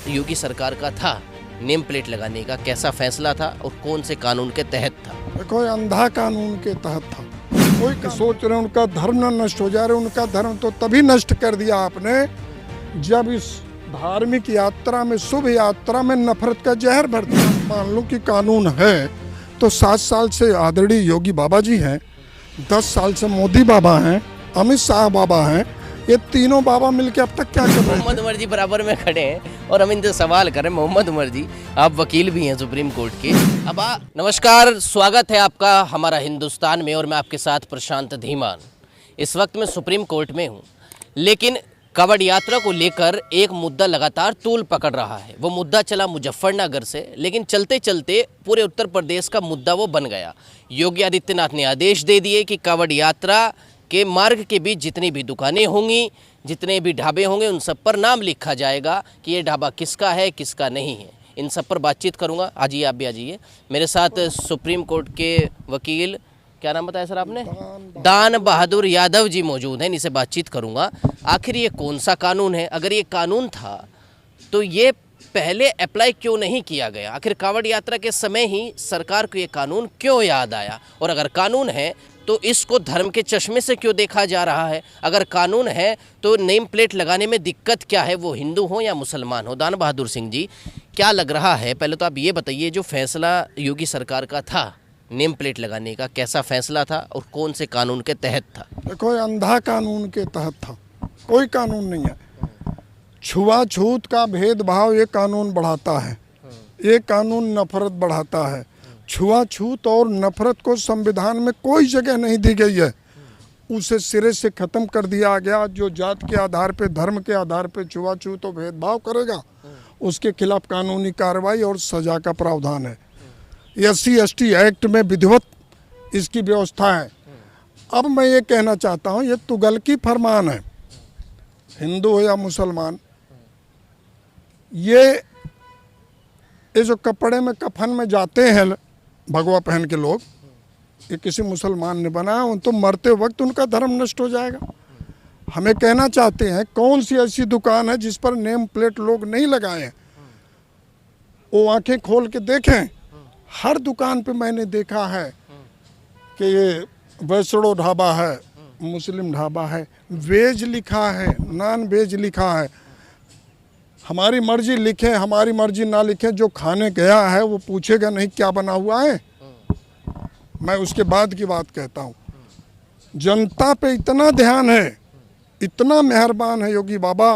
योगी सरकार का था नेम प्लेट लगाने का, कैसा फैसला था और कौन से कानून के तहत था? देखो, अंधा कानून के तहत था। कोई सोच रहे उनका धर्म न नष्ट हो जा रहे, उनका धर्म तो तभी नष्ट कर दिया आपने जब इस धार्मिक यात्रा में, शुभ यात्रा में नफरत का जहर भर दिया। मान लो कि कानून है तो 7 साल से आदरणीय योगी बाबा जी हैं, 10 साल से मोदी बाबा हैं, अमित शाह बाबा हैं, ये तीनों बाबा मिलके अब तक क्या कर रहे हैं? मोहम्मद उमर जी बराबर में खड़े हैं और हम इनसे सवाल करें। मोहम्मद उमर जी, आप वकील भी हैं सुप्रीम कोर्ट के। नमस्कार, स्वागत है आपका हमारा हिंदुस्तान में और मैं आपके साथ प्रशांत धीमान। इस वक्त मैं सुप्रीम कोर्ट में हूँ, लेकिन कांवड़ यात्रा को लेकर एक मुद्दा लगातार तूल पकड़ रहा है। वो मुद्दा चला मुजफ्फरनगर से, लेकिन चलते चलते पूरे उत्तर प्रदेश का मुद्दा वो बन गया। योगी आदित्यनाथ ने आदेश दे दिए कि कांवड़ यात्रा के मार्ग के बीच जितनी भी दुकानें होंगी, जितने भी ढाबे होंगे, उन सब पर नाम लिखा जाएगा कि ये ढाबा किसका है, किसका नहीं है। इन सब पर बातचीत करूंगा। आ जाइए, आप भी आ जाइए। मेरे साथ सुप्रीम कोर्ट के वकील, क्या नाम बताया सर आपने? दान बहादुर यादव जी मौजूद हैं। इनसे बातचीत करूंगा। आखिर ये कौन सा कानून है? अगर ये कानून था तो ये पहले अप्लाई क्यों नहीं किया गया? आखिर कांवड़ यात्रा के समय ही सरकार को ये कानून क्यों याद आया? और अगर कानून है तो इसको धर्म के चश्मे से क्यों देखा जा रहा है? अगर कानून है तो नेम प्लेट लगाने में दिक्कत क्या है, वो हिंदू हो या मुसलमान हो? दान बहादुर सिंह जी, क्या लग रहा है? पहले तो आप ये बताइए, जो फैसला योगी सरकार का था नेम प्लेट लगाने का, कैसा फैसला था और कौन से कानून के तहत था? देखो, अंधा कानून के तहत था, कोई कानून नहीं है। छुआछूत का भेदभाव ये कानून बढ़ाता है, ये कानून नफरत बढ़ाता है। छुआछूत और नफरत को संविधान में कोई जगह नहीं दी गई है, उसे सिरे से खत्म कर दिया गया। जो जात के आधार पे, धर्म के आधार पे छुआछूत और भेदभाव करेगा, उसके खिलाफ कानूनी कार्रवाई और सजा का प्रावधान है। SC/ST एक्ट में विधिवत इसकी व्यवस्था है। अब मैं ये कहना चाहता हूँ, ये तुगलकी फरमान है, हिंदू हो या मुसलमान। ये जो कपड़े में, कफन में जाते हैं भगवा पहन के लोग, ये किसी मुसलमान ने बनाया, तो मरते वक्त उनका धर्म नष्ट हो जाएगा। हमें कहना चाहते हैं, कौन सी ऐसी दुकान है जिस पर नेम प्लेट लोग नहीं लगाए हैं? वो आंखें खोल के देखें। हर दुकान पे मैंने देखा है कि ये वैष्णो ढाबा है, मुस्लिम ढाबा है, वेज लिखा है, नॉन वेज लिखा है। हमारी मर्जी लिखे, हमारी मर्जी ना लिखे, जो खाने गया है वो पूछेगा नहीं क्या बना हुआ है। मैं उसके बाद की बात कहता हूँ। जनता पे इतना ध्यान है, इतना मेहरबान है योगी बाबा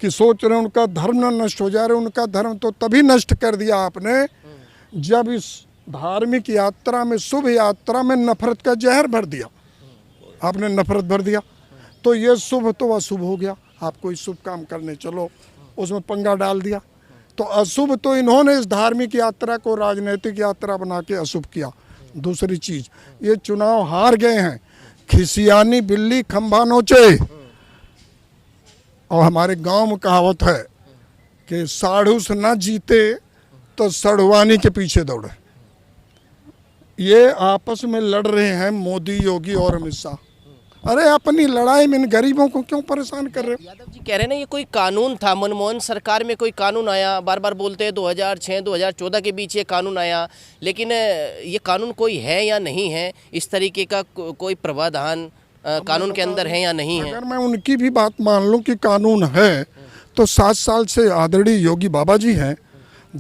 कि सोच रहे उनका धर्म न नष्ट हो जा रहे। उनका धर्म तो तभी नष्ट कर दिया आपने जब इस धार्मिक यात्रा में, शुभ यात्रा में नफरत का जहर भर दिया। आपने नफरत भर दिया तो ये शुभ तो अशुभ हो गया। आप कोई शुभ काम करने चलो, उसमें पंगा डाल दिया, तो अशुभ तो इन्होंने इस धार्मिक यात्रा को राजनीतिक यात्रा बना के अशुभ किया। दूसरी चीज, ये चुनाव हार गए हैं, खिसियानी बिल्ली खंभा नोचे। और हमारे गांव में कहावत है कि साढ़ू से ना जीते तो सड़वानी के पीछे दौड़े। ये आपस में लड़ रहे हैं मोदी, योगी और अमित शाह। अरे अपनी लड़ाई में इन गरीबों को क्यों परेशान कर रहे हो? यादव जी कह रहे हैं ना, ये कोई कानून था, मनमोहन सरकार में कोई कानून आया, बार बार बोलते हैं 2006-2014 के बीच ये कानून आया, लेकिन ये कानून कोई है या नहीं है? इस तरीके का कोई प्रावधान कानून के अंदर है या नहीं है? अगर मैं उनकी भी बात मान लूं कि कानून है, तो 7 साल से आदरणीय योगी बाबा जी हैं,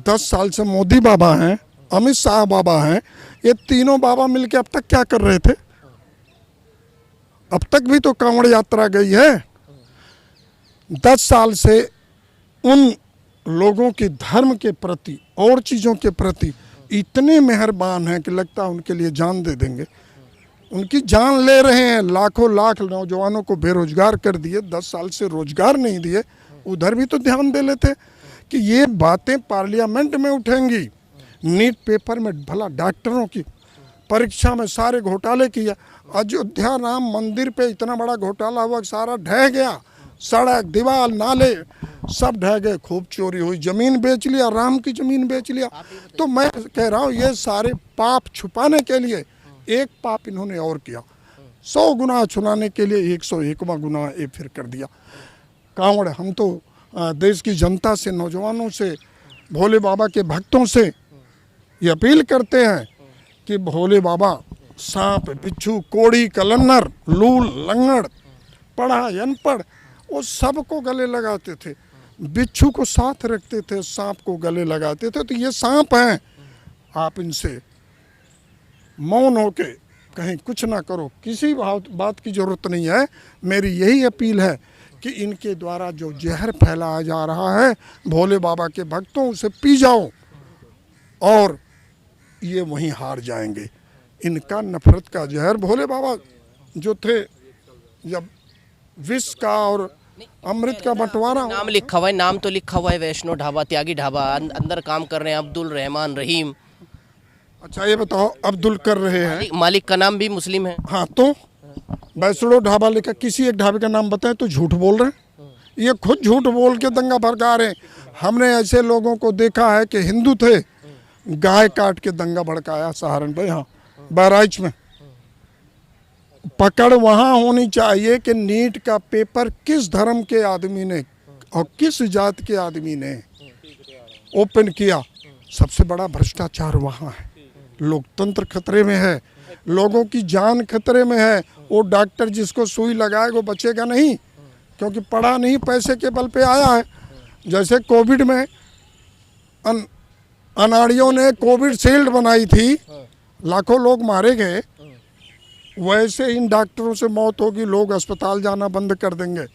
10 साल से मोदी बाबा हैं, अमित शाह बाबा हैं, ये तीनों बाबा मिलके अब तक क्या कर रहे थे? अब तक भी तो कांवड़ यात्रा गई है। 10 साल से उन लोगों के धर्म के प्रति और चीज़ों के प्रति इतने मेहरबान हैं कि लगता है उनके लिए जान दे देंगे। उनकी जान ले रहे हैं। लाखों लाख नौजवानों को बेरोजगार कर दिए, 10 साल से रोजगार नहीं दिए। उधर भी तो ध्यान दे लेते कि ये बातें पार्लियामेंट में उठेंगी। नीट पेपर में भला डॉक्टरों की परीक्षा में सारे घोटाले किया। अयोध्या राम मंदिर पे इतना बड़ा घोटाला हुआ, सारा ढह गया। सड़क, दीवार, नाले सब ढह गए। खूब चोरी हुई, जमीन बेच लिया, राम की जमीन बेच लिया। तो मैं कह रहा हूँ, ये सारे पाप छुपाने के लिए एक पाप इन्होंने और किया। 100 गुनाह छुपाने के लिए 101वां गुनाह ये फिर कर दिया। कांवड़, हम तो देश की जनता से, नौजवानों से, भोले बाबा के भक्तों से ये अपील करते हैं कि भोले बाबा सांप, बिच्छू, कोड़ी, कलन्नर, लूल, लंगड़, पढ़ा अनपढ़, वो सबको गले लगाते थे। बिच्छू को साथ रखते थे, सांप को गले लगाते थे। तो ये सांप हैं, आप इनसे मौन होके कहीं कुछ ना करो, किसी बात की ज़रूरत नहीं है। मेरी यही अपील है कि इनके द्वारा जो जहर फैलाया जा रहा है भोले बाबा के भक्तों, उसे पी जाओ और ये वहीं हार जाएंगे। इनका नफरत का जहर, भोले बाबा जो थे, जब विष का और अमृत का बंटवारा, नाम लिखा हुआ है, नाम तो लिखा हुआ है वैष्णो ढाबा, त्यागी ढाबा, अंदर काम कर रहे हैं अब्दुल रहमान रहीम। अच्छा ये बताओ, अब्दुल कर रहे हैं, मालिक का नाम भी मुस्लिम है। हाँ, तो वैष्णो ढाबा लेकर किसी एक ढाबे का नाम बताएं तो झूठ बोल रहे हैं। ये खुद झूठ बोल के दंगा भड़का रहे हैं। हमने ऐसे लोगों को देखा है कि हिंदू थे, गाय काट के दंगा भड़काया सहारनपुर, यहाँ बहराइच में। पकड़ वहाँ होनी चाहिए कि नीट का पेपर किस धर्म के आदमी ने और किस जात के आदमी ने ओपन किया। सबसे बड़ा भ्रष्टाचार वहाँ है। लोकतंत्र खतरे में है, लोगों की जान खतरे में है। वो डॉक्टर जिसको सुई लगाए वो बचेगा नहीं, क्योंकि पढ़ा नहीं, पैसे के बल पे आया है। जैसे कोविड में अनाड़ियों ने कोविड शील्ड बनाई थी, लाखों लोग मारे गए, वैसे इन डॉक्टरों से मौत होगी, लोग अस्पताल जाना बंद कर देंगे,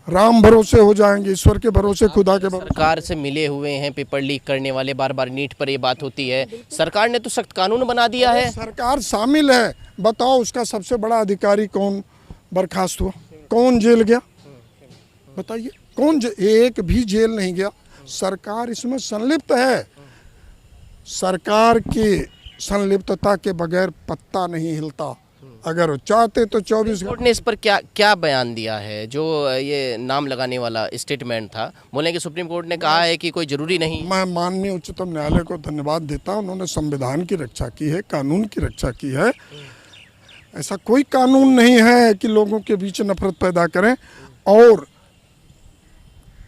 राम भरोसे हो जाएंगे, ईश्वर के भरोसे, खुदा के भरोसे। सरकार से मिले हुए हैं पेपर लीक करने वाले, बार बार नीट पर ये बात होती है। सरकार ने तो सख्त कानून बना दिया है। सरकार शामिल है, बताओ उसका सबसे बड़ा अधिकारी कौन बर्खास्त हुआ, कौन जेल गया, बताइए कौन? एक भी जेल नहीं गया। सरकार इसमें संलिप्त है। सरकार की संलिप्तता के बगैर पत्ता नहीं हिलता। अगर चाहते तो 24 कोर्ट ने इस पर क्या क्या बयान दिया है? जो ये नाम लगाने वाला स्टेटमेंट था, बोले कि सुप्रीम कोर्ट ने कहा है कि कोई जरूरी नहीं। मैं माननीय उच्चतम न्यायालय को धन्यवाद देता हूं, उन्होंने संविधान की रक्षा की है, कानून की रक्षा की है। ऐसा कोई कानून नहीं है कि लोगों के बीच नफरत पैदा करें। और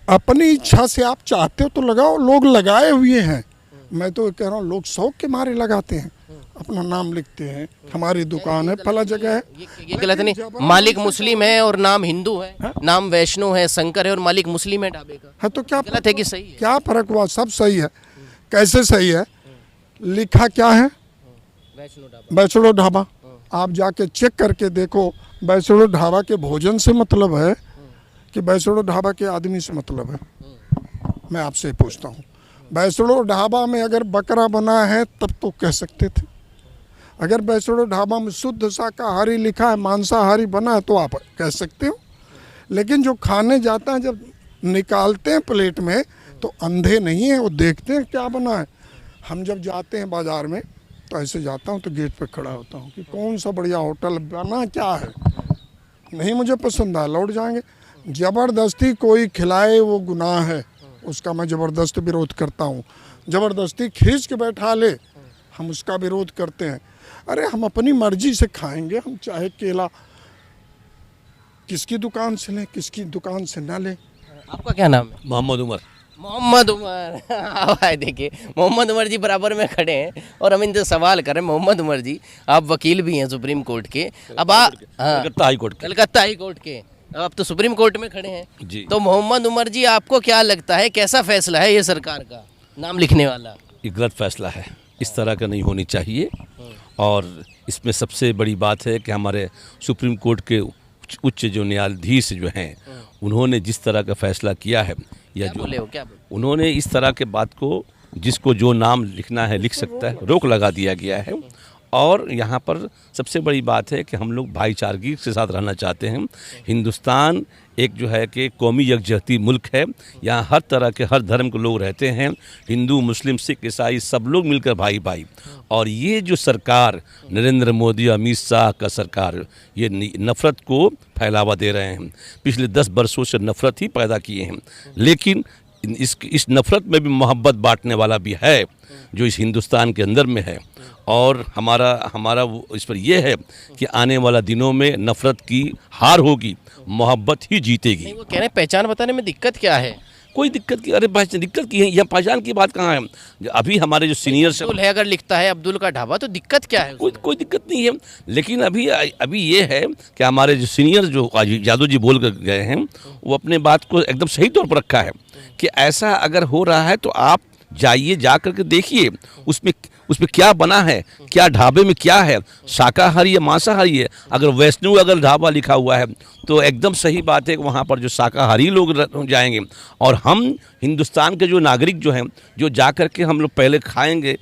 अपनी इच्छा से आप चाहते हो तो लगाओ, लोग लगाए हुए हैं। मैं तो कह रहा हूँ, लोग शौक के मारे लगाते हैं, अपना नाम लिखते हैं, हमारी दुकान है, फला जगह है। ये गलत नहीं, मालिक मुस्लिम है और नाम हिंदू है, नाम वैष्णो है, शंकर है और मालिक मुस्लिम है ढाबे का। है तो क्या गलत है कि सही है? क्या फर्क हुआ? सब सही है। कैसे सही है? लिखा क्या है? वैष्णो ढाबा। आप जाके चेक करके देखो, वैष्णो ढाबा के भोजन से मतलब है कि वैष्णो ढाबा के आदमी से मतलब है? मैं आपसे पूछता हूँ, वैष्णो ढाबा में अगर बकरा बना है तब तो कह सकते थे। अगर वैष्णो ढाबा में शुद्ध शाकाहारी लिखा है, मांसाहारी बना है, तो आप कह सकते हो। लेकिन जो खाने जाता है, जब निकालते हैं प्लेट में, तो अंधे नहीं है, वो देखते हैं क्या बना है। हम जब जाते हैं बाजार में तो ऐसे जाता हूँ तो गेट पे खड़ा होता हूँ कि कौन सा बढ़िया होटल, बना क्या है, नहीं मुझे पसंद आया, लौट जाएंगे। ज़बरदस्ती कोई खिलाए वो गुनाह है, उसका मैं ज़बरदस्त विरोध करता हूँ। ज़बरदस्ती खींच के बैठा ले, हम उसका विरोध करते हैं। अरे हम अपनी मर्जी से खाएंगे, हम चाहे केला किसकी दुकान से लें, किसकी दुकान से ना लें। आपका क्या नाम है? मोहम्मद उमर। मोहम्मद उमर। आवाज़ देखिए, मोहम्मद उमर जी बराबर में खड़े हैं और हम इनसे सवाल करें। मोहम्मद उमर जी, आप वकील भी हैं सुप्रीम कोर्ट के, अब हाँ, कलकत्ता हाई कोर्ट के। कलकत्ता हाई कोर्ट के, अब आप तो सुप्रीम कोर्ट में खड़े हैं जी। तो मोहम्मद उमर जी, आपको क्या लगता है, कैसा फैसला है ये सरकार का, नाम लिखने वाला? ये गलत फैसला है, इस तरह का नहीं होनी चाहिए। और इसमें सबसे बड़ी बात है कि हमारे सुप्रीम कोर्ट के उच्च जो न्यायाधीश जो हैं, उन्होंने जिस तरह का फैसला किया है, या क्या जो बोले हो, क्या बोले? उन्होंने इस तरह के बात को, जिसको जो नाम लिखना है लिख सकता है, रोक लगा दिया गया है। और यहाँ पर सबसे बड़ी बात है कि हम लोग भाईचारगी के साथ रहना चाहते हैं। हिंदुस्तान एक जो है कि कौमी यकजहती मुल्क है, यहाँ हर तरह के, हर धर्म के लोग रहते हैं, हिंदू, मुस्लिम, सिख, ईसाई, सब लोग मिलकर भाई भाई। और ये जो सरकार नरेंद्र मोदी, अमित शाह का सरकार, ये नफ़रत को फैलावा दे रहे हैं। पिछले 10 वर्षों से नफ़रत ही पैदा किए हैं। लेकिन इस नफ़रत में भी मोहब्बत बांटने वाला भी है जो इस हिंदुस्तान के अंदर में है। और हमारा इस पर यह है कि आने वाला दिनों में नफ़रत की हार होगी, मोहब्बत ही जीतेगी। नहीं, वो कह रहे हैं पहचान बताने में दिक्कत क्या है? कोई दिक्कत की, अरे दिक्कत की है, यह पहचान की बात कहाँ है? अभी हमारे जो सीनियर्स अब्दुल है, अगर लिखता है अब्दुल का ढाबा, तो दिक्कत क्या है? कोई दिक्कत नहीं है। लेकिन अभी ये है कि हमारे जो सीनियर जो यादव जी बोल कर गए हैं, वो अपने बात को एकदम सही तौर पर रखा है कि ऐसा अगर हो रहा है तो आप जाइए, जा करके देखिए उसमें क्या बना है, क्या ढाबे में क्या है, शाकाहारी या मांसाहारी है। अगर वैष्णव अगर ढाबा लिखा हुआ है तो एकदम सही बात है कि वहाँ पर जो शाकाहारी लोग जाएंगे। और हम हिंदुस्तान के जो नागरिक जो हैं, जो जा कर के हम लोग पहले खाएंगे,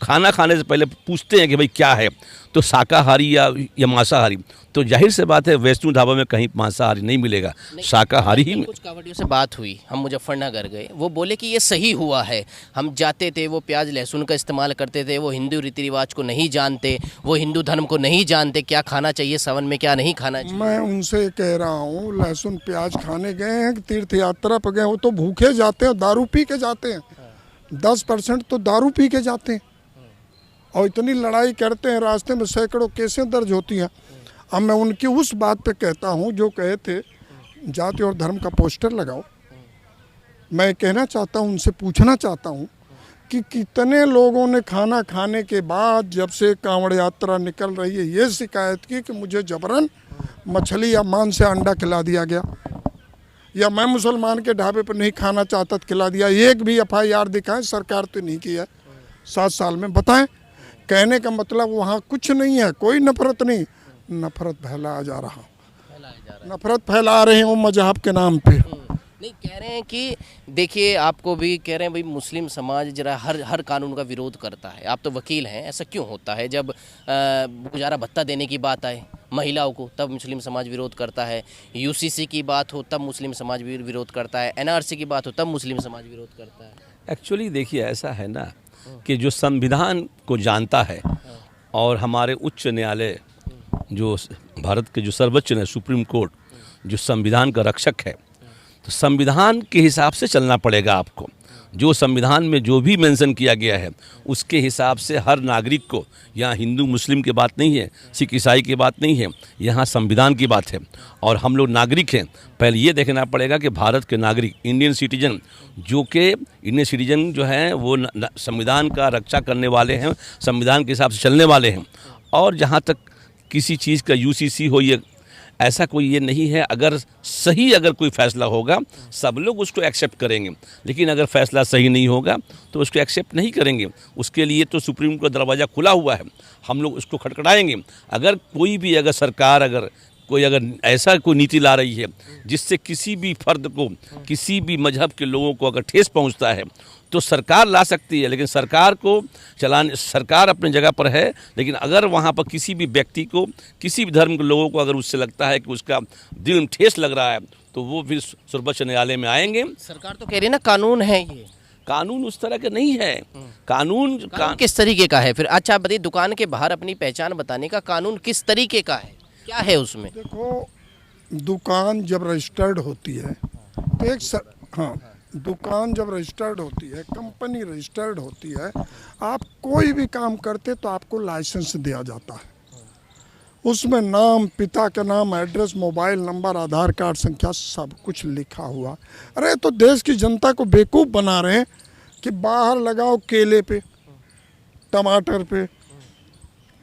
खाना खाने से पहले पूछते हैं कि भाई क्या है, तो शाकाहारी या मांसाहारी, तो जाहिर से बात है वैष्णव ढाबा में कहीं मांसाहारी नहीं मिलेगा, शाकाहारी ही। कुछ कांवड़ियों से बात हुई, हम मुजफ्फरनगर गए, वो बोले कि ये सही हुआ है। हम जाते थे, वो प्याज लहसुन का इस्तेमाल करते थे, वो हिंदू रीति रिवाज को नहीं जानते, वो हिंदू धर्म को नहीं जानते, क्या खाना चाहिए सावन में, क्या नहीं खाना चाहिए। मैं उनसे कह रहा हूँ, लहसुन प्याज खाने गए हैं, तीर्थ यात्रा पर गए, वो तो भूखे जाते हैं, दारू पी के जाते हैं। 10% तो दारू पी के जाते हैं और इतनी लड़ाई करते हैं, रास्ते में सैकड़ों केसें दर्ज होती हैं। अब मैं उनकी उस बात पे कहता हूँ जो कहे थे जाति और धर्म का पोस्टर लगाओ। मैं कहना चाहता हूँ, उनसे पूछना चाहता हूँ कि कितने लोगों ने खाना खाने के बाद, जब से कांवड़ यात्रा निकल रही है, ये शिकायत की कि मुझे जबरन मछली या मांस से अंडा खिला दिया गया, या मैं मुसलमान के ढाबे पर नहीं खाना चाहता तो खिला दिया। एक भी FIR दिखाएं, सरकार तो नहीं की है 7 साल में, बताएं। कहने का मतलब वहाँ कुछ नहीं है, कोई नफरत नहीं, नफरत फैलाया जा रहा, नफरत फैला रहे हैं वो मजहब के नाम पे। नहीं, कह रहे हैं कि देखिए, आपको भी कह रहे हैं भाई मुस्लिम समाज जरा हर कानून का विरोध करता है। आप तो वकील हैं, ऐसा क्यों होता है? जब गुजारा भत्ता देने की बात आए महिलाओं को, तब मुस्लिम समाज विरोध करता है। UCC की बात हो तब मुस्लिम समाज विरोध करता है। NRC की बात हो तब मुस्लिम समाज विरोध करता है। एक्चुअली देखिए, ऐसा है ना कि जो संविधान को जानता है और हमारे उच्च न्यायालय, जो भारत के जो सर्वोच्च न्यायालय सुप्रीम कोर्ट, जो संविधान का रक्षक है, तो संविधान के हिसाब से चलना पड़ेगा आपको। जो संविधान में जो भी मेंशन किया गया है उसके हिसाब से हर नागरिक को, यहाँ हिंदू मुस्लिम की बात नहीं है, सिख ईसाई की बात नहीं है, यहाँ संविधान की बात है। और हम लोग नागरिक हैं, पहले ये देखना पड़ेगा कि भारत के नागरिक, इंडियन सिटीजन, जो कि इंडियन सिटीजन जो हैं वो संविधान का रक्षा करने वाले हैं, संविधान के हिसाब से चलने वाले हैं। और जहाँ तक किसी चीज़ का UCC हो, ये ऐसा कोई ये नहीं है। अगर कोई फ़ैसला होगा सब लोग उसको एक्सेप्ट करेंगे, लेकिन अगर फ़ैसला सही नहीं होगा तो उसको एक्सेप्ट नहीं करेंगे। उसके लिए तो सुप्रीम का दरवाज़ा खुला हुआ है, हम लोग उसको खटखटाएंगे। अगर कोई भी सरकार अगर ऐसा कोई नीति ला रही है जिससे किसी भी फर्द को, किसी भी मजहब के लोगों को अगर ठेस पहुंचता है तो सरकार ला सकती है, लेकिन सरकार अपनी जगह पर है। लेकिन अगर वहाँ पर किसी भी व्यक्ति को, किसी भी धर्म के लोगों को अगर उससे लगता है कि उसका दिल में ठेस लग रहा है तो वो फिर सर्वोच्च न्यायालय में आएंगे। सरकार तो कह रही है ना कानून है, ये कानून उस तरह का नहीं है। कानून किस तरीके का है फिर? अच्छा बताइए, दुकान के बाहर अपनी पहचान बताने का कानून किस तरीके का है, क्या है उसमें? देखो, दुकान जब रजिस्टर्ड होती है तो दुकान जब रजिस्टर्ड होती है, कंपनी रजिस्टर्ड होती है, आप कोई भी काम करते तो आपको लाइसेंस दिया जाता है। उसमें नाम, पिता का नाम, एड्रेस, मोबाइल नंबर, आधार कार्ड संख्या, सब कुछ लिखा हुआ। अरे तो देश की जनता को बेवकूफ़ बना रहे हैं कि बाहर लगाओ केले पे, टमाटर पे,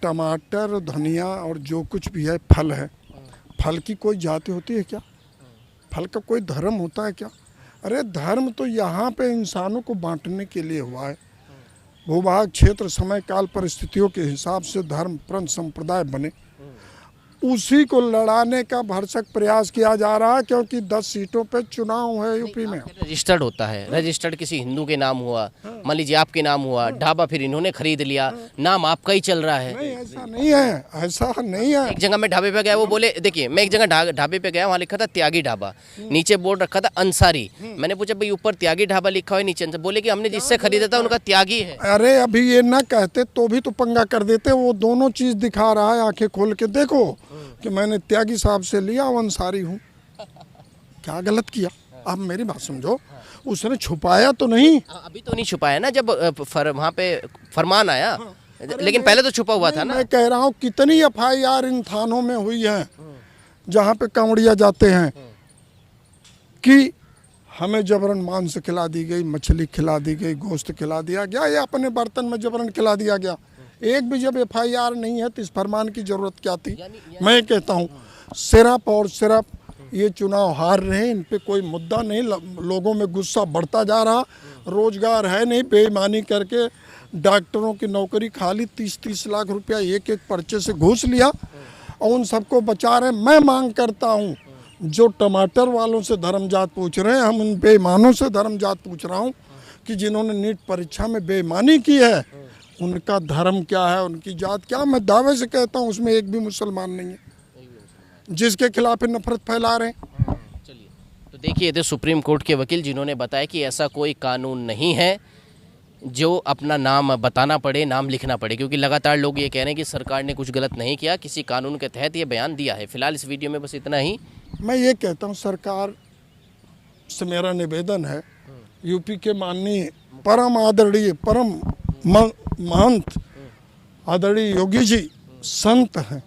टमाटर, धनिया और जो कुछ भी है, फल है, फल की कोई जाति होती है क्या? फल का कोई धर्म होता है क्या? अरे धर्म तो यहाँ पे इंसानों को बांटने के लिए हुआ है। भूभाग, क्षेत्र, समय, काल, परिस्थितियों के हिसाब से धर्म, पंथ, संप्रदाय बने, उसी को लड़ाने का भरसक प्रयास किया जा रहा है, क्योंकि 10 सीटों पे चुनाव है यूपी में। रजिस्टर्ड होता है, रजिस्टर्ड किसी हिंदू के नाम हुआ, मान लीजिए आपके नाम हुआ, ढाबा फिर इन्होंने खरीद लिया, नाम आपका ही चल रहा है। नहीं, ऐसा नहीं है, ऐसा नहीं है। एक जगह मैं ढाबे पे गया, वो बोले, देखिए मैं एक जगह ढाबे पे गया, वहाँ लिखा था त्यागी ढाबा, नीचे बोर्ड रखा था अंसारी। मैंने पूछा भाई ऊपर त्यागी ढाबा लिखा हुआ, नीचे बोले कि हमने जिससे खरीदा था उनका त्यागी है। अरे अभी ये ना कहते तो भी तो पंगा कर देते। वो दोनों चीज दिखा रहा है, आंखें खोल के देखो कि मैंने त्यागी साहब से लिया, वो अंसारी हूँ। क्या गलत किया? आप मेरी बात समझो। उसने छुपाया तो नहीं। अभी तो नहीं छुपाया ना, जब वहाँ पे फरमान आया, लेकिन पहले तो छुपा हुआ था ना। मैं कह रहा हूँ कितनी FIR इन थानों में हुई है जहाँ पे कांवड़िया जाते हैं कि हमें जबरन मांस खिला दी गई, मछली खिला दी गई, गोश्त खिला दिया गया या अपने बर्तन में जबरन खिला दिया गया। एक भी जब FIR नहीं है तो इस फरमान की जरूरत क्या थी? मैं कहता हूँ सिर्फ और सिर्फ ये चुनाव हार रहे, इन पे कोई मुद्दा नहीं, लोगों में गुस्सा बढ़ता जा रहा, रोजगार है नहीं, बेईमानी करके डॉक्टरों की नौकरी खाली 30-30 लाख रुपया एक एक पर्चे से घूस लिया और उन सबको बचा रहे। मैं मांग करता हूँ जो टमाटर वालों से धर्म जात पूछ रहे हैं, हम उन बेईमानों से धर्म जात पूछ रहा हूँ कि जिन्होंने नीट परीक्षा में बेईमानी की है उनका धर्म क्या है, उनकी जात क्या। मैं दावे से कहता हूँ उसमें एक भी मुसलमान नहीं है जिसके खिलाफ नफरत फैला रहे हैं। चलिए, तो देखिए थे सुप्रीम कोर्ट के वकील जिन्होंने बताया कि ऐसा कोई कानून नहीं है जो अपना नाम बताना पड़े, नाम लिखना पड़े, क्योंकि लगातार लोग ये कह रहे हैं कि सरकार ने कुछ गलत नहीं किया, किसी कानून के तहत ये बयान दिया है। फिलहाल इस वीडियो में बस इतना ही। मैं ये कहता हूँ सरकार से मेरा निवेदन है, यूपी के माननीय परम आदरणीय परम महंत आदरणीय योगी जी संत हैं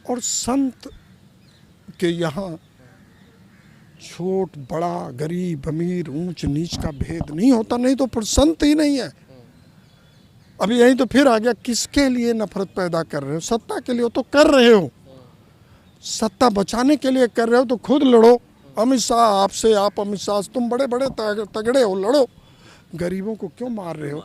और संत के यहाँ छोट बड़ा गरीब अमीर ऊंच नीच का भेद नहीं होता, नहीं तो फिर संत ही नहीं है। अभी यही तो फिर आ गया, किसके लिए नफरत पैदा कर रहे हो? सत्ता के लिए तो कर रहे हो, सत्ता बचाने के लिए कर रहे हो तो खुद लड़ो। अमित शाह आपसे, आप अमित शाह तुम बड़े बड़े तगड़े हो, लड़ो। गरीबों को क्यों मार रहे हो?